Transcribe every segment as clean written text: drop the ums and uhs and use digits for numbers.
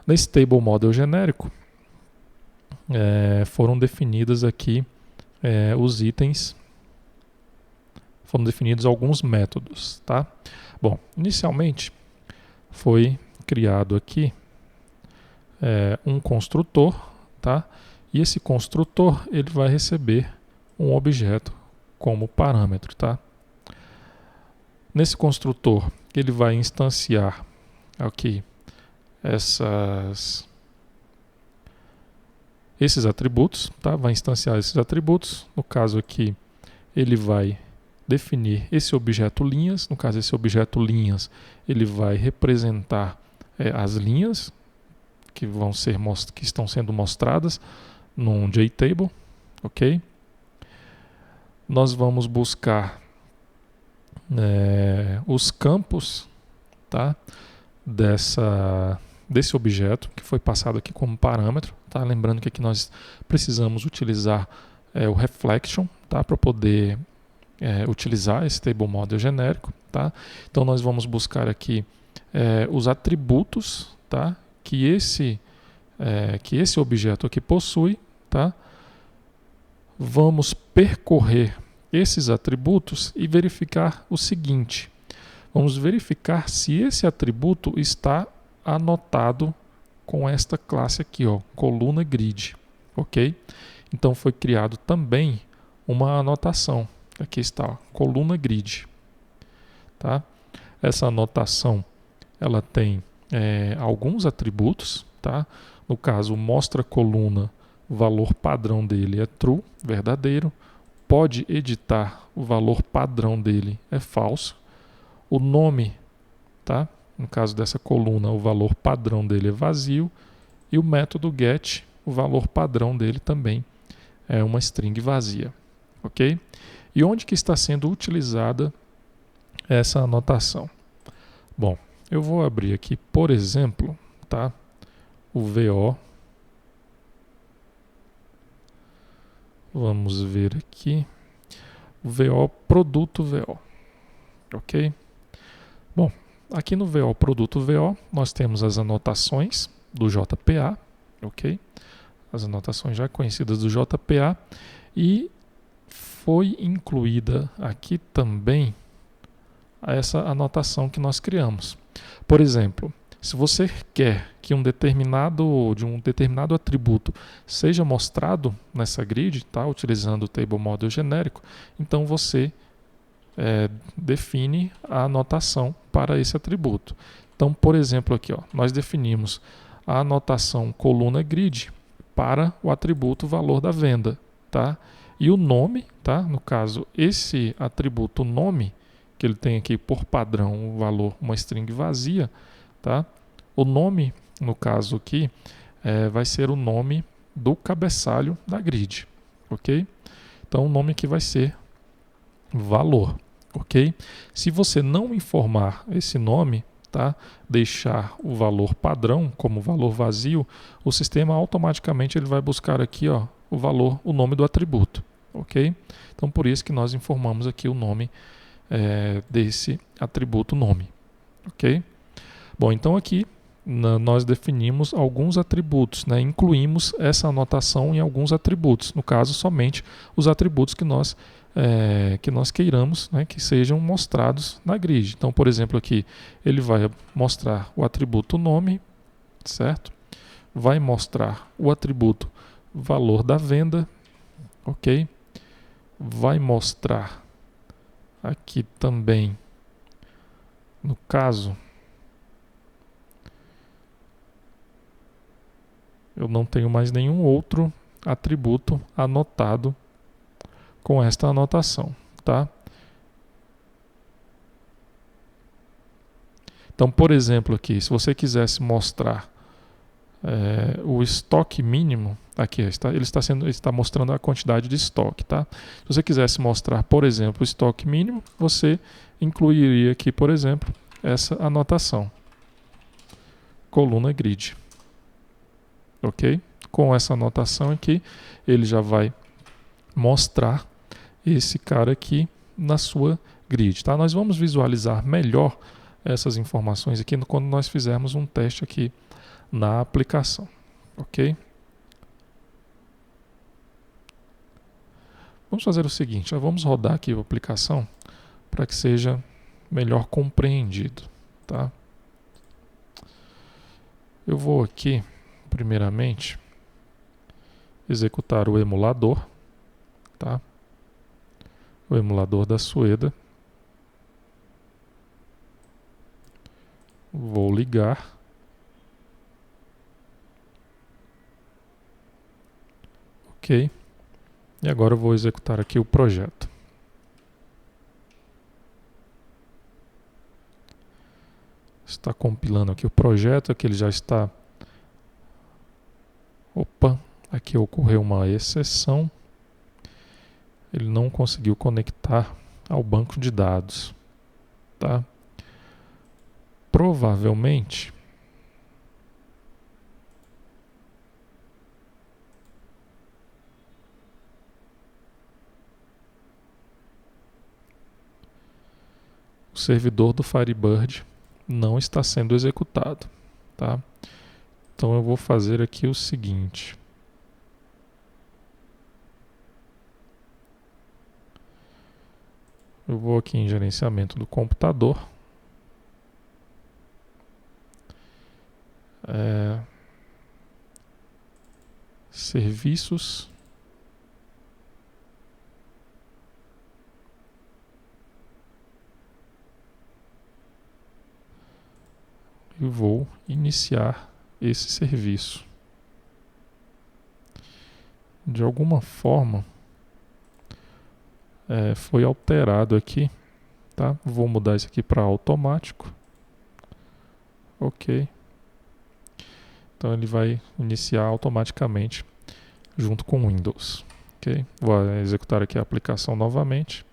Nesse Table Model genérico, foram definidas aqui os itens, foram definidos alguns métodos, tá? Bom, inicialmente foi criado aqui um construtor, tá? E esse construtor ele vai receber um objeto como parâmetro, tá? Nesse construtor ele vai instanciar aqui esses atributos, tá? Vai instanciar esses atributos. No caso aqui ele vai definir esse objeto linhas. No caso esse objeto linhas ele vai representar as linhas que estão sendo mostradas num JTable, ok? Nós vamos buscar os campos, tá? Desse objeto que foi passado aqui como parâmetro, tá? Lembrando que aqui nós precisamos utilizar o reflection, tá? Para poder utilizar esse table model genérico, tá? Então nós vamos buscar aqui os atributos, tá? Que esse objeto aqui possui, tá? Vamos percorrer esses atributos e verificar o seguinte: vamos verificar se esse atributo está anotado com esta classe aqui, ó, coluna grid, ok? Então foi criado também uma anotação. Aqui está, ó, coluna grid, tá? Essa anotação ela tem alguns atributos, tá? No caso, mostra coluna, o valor padrão dele é true, verdadeiro. Pode editar, o valor padrão dele é falso. O nome, tá? No caso dessa coluna, o valor padrão dele é vazio. E o método get, o valor padrão dele também é uma string vazia, ok? E onde que está sendo utilizada essa anotação? Bom, eu vou abrir aqui, por exemplo, tá? O VO. Vamos ver aqui. O VO, produto VO. Ok? Bom, aqui no VO, produto VO, nós temos as anotações do JPA. Ok? As anotações já conhecidas do JPA. E foi incluída aqui também essa anotação que nós criamos. Por exemplo, se você quer que um determinado atributo seja mostrado nessa grid, tá, utilizando o table model genérico, então você define a anotação para esse atributo. Então, por exemplo, aqui, ó, nós definimos a anotação coluna grid para o atributo valor da venda, tá? E o nome, tá? No caso, esse atributo nome, que ele tem aqui por padrão o valor, uma string vazia, tá? O nome, no caso aqui, vai ser o nome do cabeçalho da grid, ok? Então o nome aqui vai ser valor, ok? Se você não informar esse nome, tá? Deixar o valor padrão como valor vazio, o sistema automaticamente ele vai buscar aqui, ó, o nome do atributo, ok? Então por isso que nós informamos aqui o nome desse atributo nome, ok? Bom, então aqui nós definimos alguns atributos, né? Incluímos essa anotação em alguns atributos, no caso somente os atributos que nós queiramos, né, que sejam mostrados na grid. Então, por exemplo, aqui ele vai mostrar o atributo nome, certo? Vai mostrar o atributo valor da venda, ok? Vai mostrar aqui também, no caso, eu não tenho mais nenhum outro atributo anotado com esta anotação, tá? Então, por exemplo, aqui, se você quisesse mostrar o estoque mínimo, aqui ele está mostrando a quantidade de estoque, tá? Se você quisesse mostrar, por exemplo, o estoque mínimo, você incluiria aqui, por exemplo, essa anotação, coluna grid, ok? Com essa anotação aqui, ele já vai mostrar esse cara aqui na sua grid, tá? Nós vamos visualizar melhor essas informações aqui quando nós fizermos um teste aqui na aplicação, ok? Vamos fazer o seguinte, vamos rodar aqui a aplicação para que seja melhor compreendido, tá? Eu vou aqui, primeiramente, executar o emulador, tá? O emulador da Sueda. Vou ligar. Ok. E agora eu vou executar aqui o projeto. Está compilando aqui o projeto, aqui ele já está... Opa, aqui ocorreu uma exceção. Ele não conseguiu conectar ao banco de dados, tá? Provavelmente o servidor do Firebird não está sendo executado, tá? Então eu vou fazer aqui o seguinte. Eu vou aqui em gerenciamento do computador. Serviços. E vou iniciar esse serviço. De alguma forma, foi alterado aqui, tá? Vou mudar isso aqui para automático. Ok. Então ele vai iniciar automaticamente junto com o Windows. Ok. Vou executar aqui a aplicação novamente.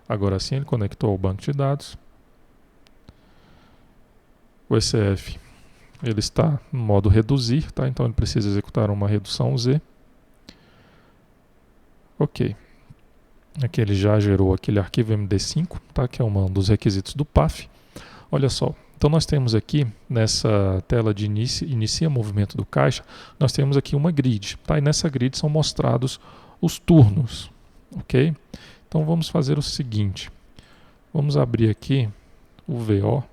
Agora sim ele conectou ao banco de dados. O ECF ele está no modo reduzir, tá? Então ele precisa executar uma redução Z. Ok. Aqui ele já gerou aquele arquivo MD5, tá? Que é um dos requisitos do PAF. Olha só, então nós temos aqui nessa tela de inicia movimento do caixa, nós temos aqui uma grid, tá? E nessa grid são mostrados os turnos, ok? Então vamos fazer o seguinte, vamos abrir aqui o VO,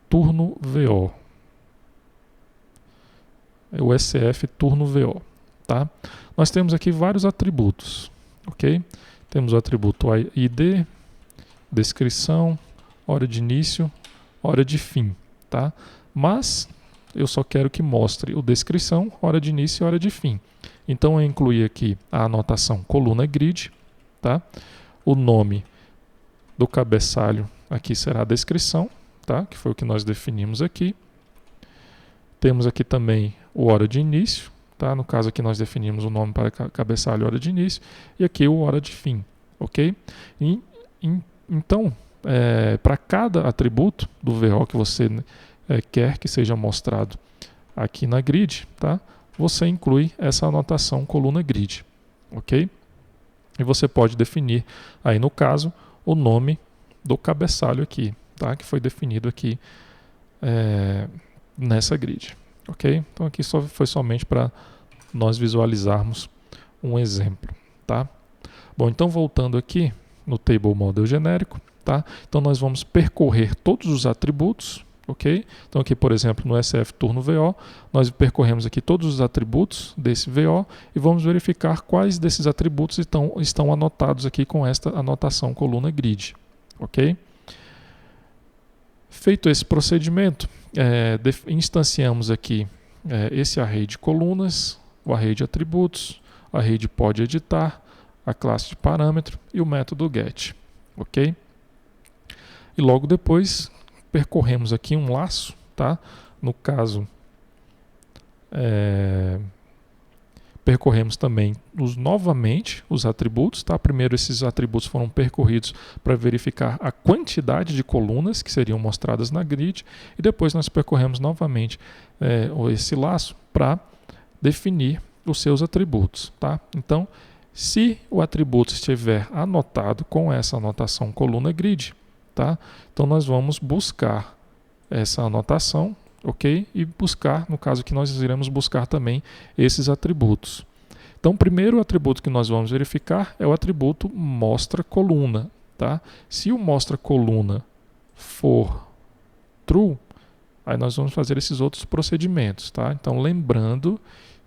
turno VO, o SF turno VO, tá? Nós temos aqui vários atributos, ok? Temos o atributo ID, descrição, hora de início, hora de fim, tá? Mas eu só quero que mostre o descrição, hora de início e hora de fim. Então eu incluí aqui a anotação coluna grid, tá? O nome do cabeçalho aqui será a descrição, tá? Que foi o que nós definimos aqui. Temos aqui também o hora de início, tá? No caso aqui nós definimos o nome para cabeçalho hora de início e aqui o hora de fim, ok? Então, para cada atributo do VO que você quer que seja mostrado aqui na grid, tá? Você inclui essa anotação coluna grid, ok? E você pode definir aí no caso o nome do cabeçalho aqui, tá? Que foi definido aqui nessa grid, ok? Então aqui foi somente para nós visualizarmos um exemplo, tá? Bom, então voltando aqui no Table Model genérico, tá? Então nós vamos percorrer todos os atributos, ok? Então aqui, por exemplo, no SF turno VO, nós percorremos aqui todos os atributos desse VO e vamos verificar quais desses atributos estão anotados aqui com esta anotação coluna grid, ok? Feito esse procedimento, instanciamos aqui esse array de colunas, o array de atributos, o array de pode editar, a classe de parâmetro e o método get, ok? E logo depois percorremos aqui um laço, tá? No caso, percorremos também novamente os atributos, tá? Primeiro esses atributos foram percorridos para verificar a quantidade de colunas que seriam mostradas na grid e depois nós percorremos novamente esse laço para definir os seus atributos, tá? Então, se o atributo estiver anotado com essa anotação coluna grid, tá? Então nós vamos buscar essa anotação, ok? E buscar, no caso que nós iremos buscar também esses atributos. Então, o primeiro atributo que nós vamos verificar é o atributo mostra coluna, tá? Se o mostra coluna for true, aí nós vamos fazer esses outros procedimentos, tá? Então, lembrando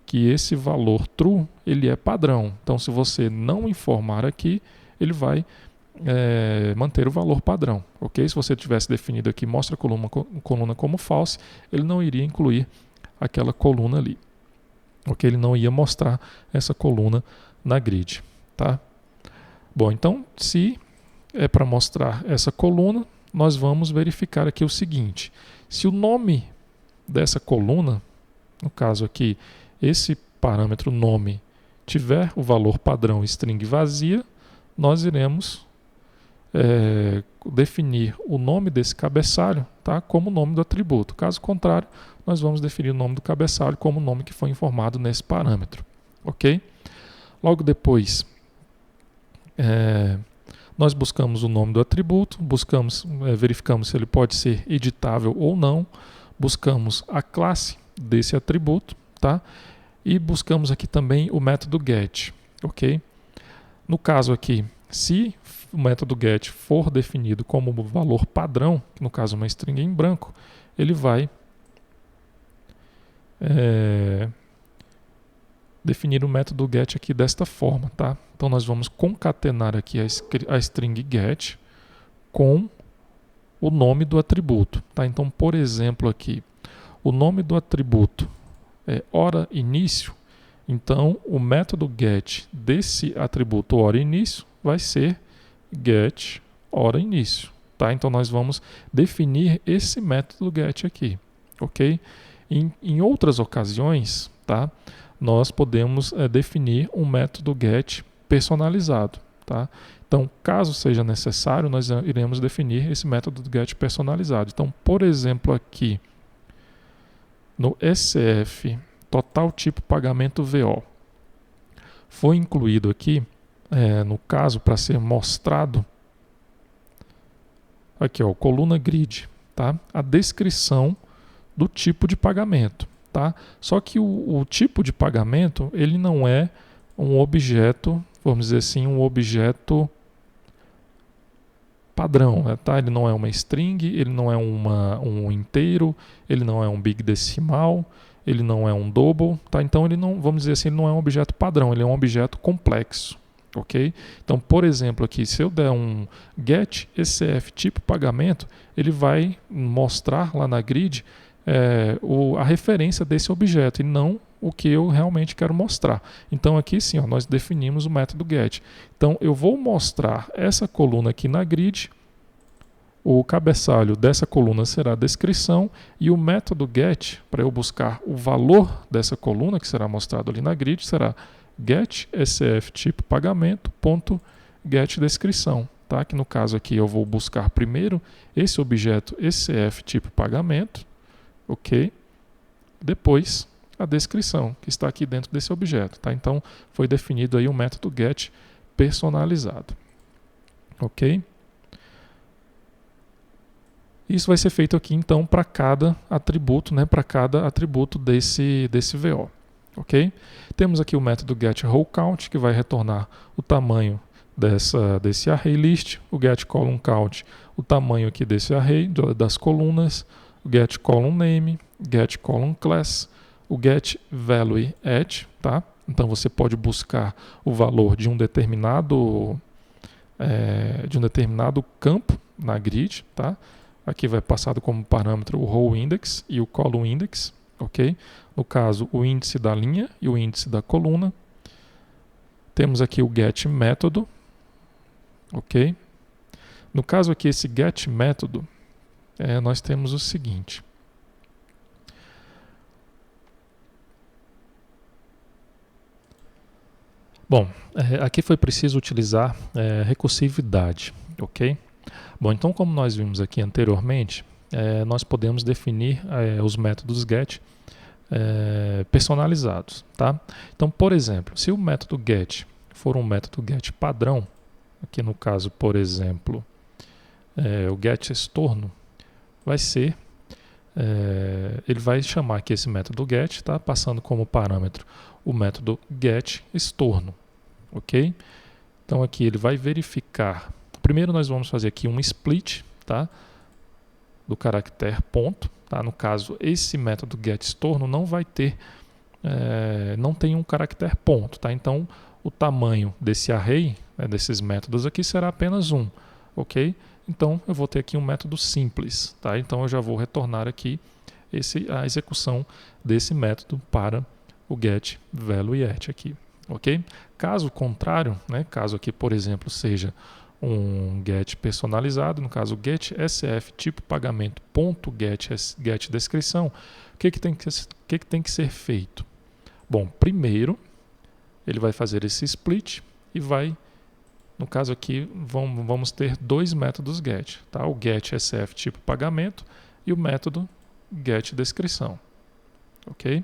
que esse valor true, ele é padrão. Então, se você não informar aqui, ele vai manter o valor padrão, ok? Se você tivesse definido aqui mostra coluna como false, ele não iria incluir aquela coluna ali, ok? Ele não ia mostrar essa coluna na grid, tá? Bom, então, se é para mostrar essa coluna, nós vamos verificar aqui o seguinte: se o nome dessa coluna, no caso aqui, esse parâmetro nome, tiver o valor padrão string vazia, nós iremos definir o nome desse cabeçalho, tá, como nome do atributo. Caso contrário, nós vamos definir o nome do cabeçalho como o nome que foi informado nesse parâmetro, ok? Logo depois, nós buscamos o nome do atributo, verificamos se ele pode ser editável ou não, buscamos a classe desse atributo, tá? E buscamos aqui também o método get, ok? No caso aqui, se o método get for definido como valor padrão, no caso uma string em branco, ele vai definir o método get aqui desta forma, tá? Então nós vamos concatenar aqui a string get com o nome do atributo, tá? Então, por exemplo, aqui, o nome do atributo é hora início, então o método get desse atributo hora início vai ser get hora início, tá? Então nós vamos definir esse método get aqui, ok? Em outras ocasiões, tá? Nós podemos definir um método get personalizado, tá? Então, caso seja necessário, nós iremos definir esse método get personalizado. Então, por exemplo, aqui no SF total tipo pagamento VO foi incluído aqui, no caso, para ser mostrado aqui, ó, coluna grid, tá? A descrição do tipo de pagamento, tá? Só que o tipo de pagamento, ele não é um objeto, vamos dizer assim, um objeto padrão, tá? Ele não é uma string, ele não é um inteiro, ele não é um big decimal, ele não é um double, tá? Então ele não, vamos dizer assim, ele não é um objeto padrão, ele é um objeto complexo, ok? Então, por exemplo, aqui, se eu der um get ECF tipo pagamento, ele vai mostrar lá na grid a referência desse objeto e não o que eu realmente quero mostrar. Então aqui sim, ó, nós definimos o método get. Então eu vou mostrar essa coluna aqui na grid, o cabeçalho dessa coluna será a descrição e o método get, para eu buscar o valor dessa coluna que será mostrado ali na grid, será get ECF tipo pagamento ponto get descrição, tá? Que no caso aqui eu vou buscar primeiro esse objeto ECF tipo pagamento, ok? Depois a descrição que está aqui dentro desse objeto, tá? Então foi definido aí o método get personalizado, ok? Isso vai ser feito aqui então para cada atributo, né? Para cada atributo desse VO, ok? Temos aqui o método get row count que vai retornar o tamanho desse array list, o get column count, o tamanho aqui desse array das colunas, o get column name, get column class, o get value at, tá? Então você pode buscar o valor de um determinado campo na grid, tá? Aqui vai passado como parâmetro o row index e o column index, ok? No caso, o índice da linha e o índice da coluna. Temos aqui o get método, ok? No caso aqui, esse get método, nós temos o seguinte. Bom, aqui foi preciso utilizar recursividade, ok? Bom, então como nós vimos aqui anteriormente, nós podemos definir os métodos get personalizados, tá? Então, por exemplo, se o método get for um método get padrão, aqui no caso, por exemplo, o get estorno vai ser ele vai chamar aqui esse método get, tá? Passando como parâmetro o método get estorno, ok? Então aqui ele vai verificar. Primeiro nós vamos fazer aqui um split, tá? Do caractere ponto, tá? No caso, esse método get estorno não vai ter, não tem um caractere ponto, tá? Então o tamanho desse array, desses métodos aqui, será apenas 1, ok? Então eu vou ter aqui um método simples, tá? Então eu já vou retornar aqui a execução desse método para o get value at aqui, ok? Caso contrário, né, caso aqui, por exemplo, seja um get personalizado, no caso get sf tipo pagamento ponto get descrição, o que tem que ser feito? Bom, primeiro ele vai fazer esse split e vai, no caso aqui, vamos ter dois métodos get, tá? O get sf tipo pagamento e o método get descrição, ok?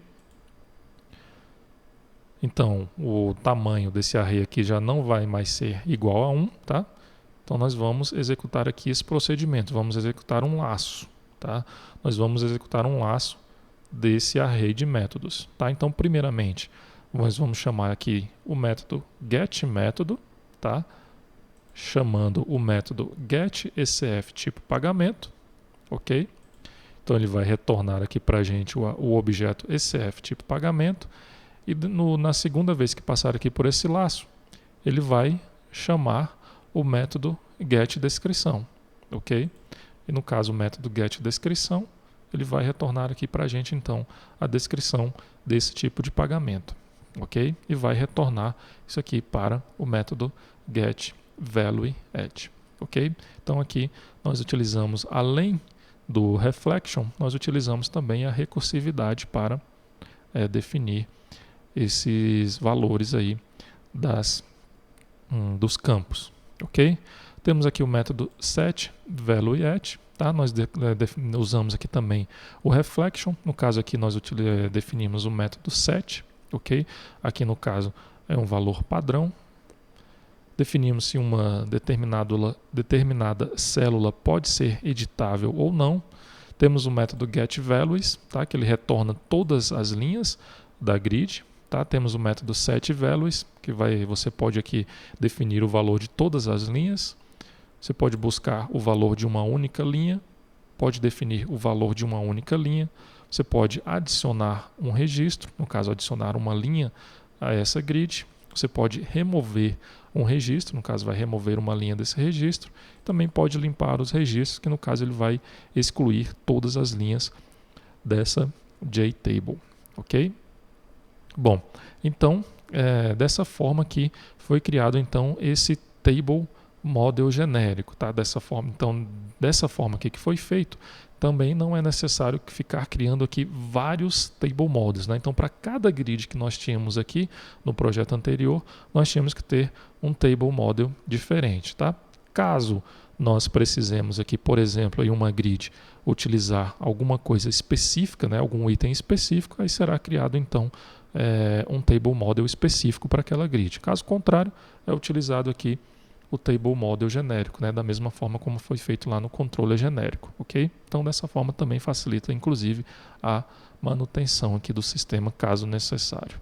Então, o tamanho desse array aqui já não vai mais ser igual a 1, tá? Então, nós vamos executar aqui esse procedimento, vamos executar um laço, tá? Nós vamos executar um laço desse array de métodos, tá? Então, primeiramente, nós vamos chamar aqui o método getMétodo, tá? Chamando o método getSF tipo pagamento, ok? Então, ele vai retornar aqui para a gente o objeto SF tipo pagamento. E na segunda vez que passar aqui por esse laço, ele vai chamar o método getDescrição, ok? E no caso o método getDescrição, ele vai retornar aqui para a gente então a descrição desse tipo de pagamento, ok? E vai retornar isso aqui para o método getValueAt, ok? Então aqui nós utilizamos, além do reflection, nós utilizamos também a recursividade para definir esses valores aí dos campos, ok? Temos aqui o método setValueAt, tá? Nós usamos aqui também o reflection, no caso aqui nós definimos o método set, ok? Aqui no caso é um valor padrão, definimos se uma determinada célula pode ser editável ou não. Temos o método getValues, tá? Que ele retorna todas as linhas da grid. Tá? Temos o método setValues, que você pode aqui definir o valor de todas as linhas. Você pode buscar o valor de uma única linha, pode definir o valor de uma única linha. Você pode adicionar um registro, no caso adicionar uma linha a essa grid. Você pode remover um registro, no caso vai remover uma linha desse registro. Também pode limpar os registros, que no caso ele vai excluir todas as linhas dessa JTable, ok? Bom, então, dessa forma aqui foi criado então esse table model genérico, tá? Dessa forma aqui que foi feito, também não é necessário ficar criando aqui vários table models, né? Então, para cada grid que nós tínhamos aqui no projeto anterior, nós tínhamos que ter um table model diferente, tá? Caso nós precisemos aqui, por exemplo, em uma grid utilizar alguma coisa específica, né? Algum item específico, aí será criado então um table model específico para aquela grid. Caso contrário, é utilizado aqui o table model genérico, né, da mesma forma como foi feito lá no controller genérico, ok? Então, dessa forma também facilita, inclusive, a manutenção aqui do sistema, caso necessário.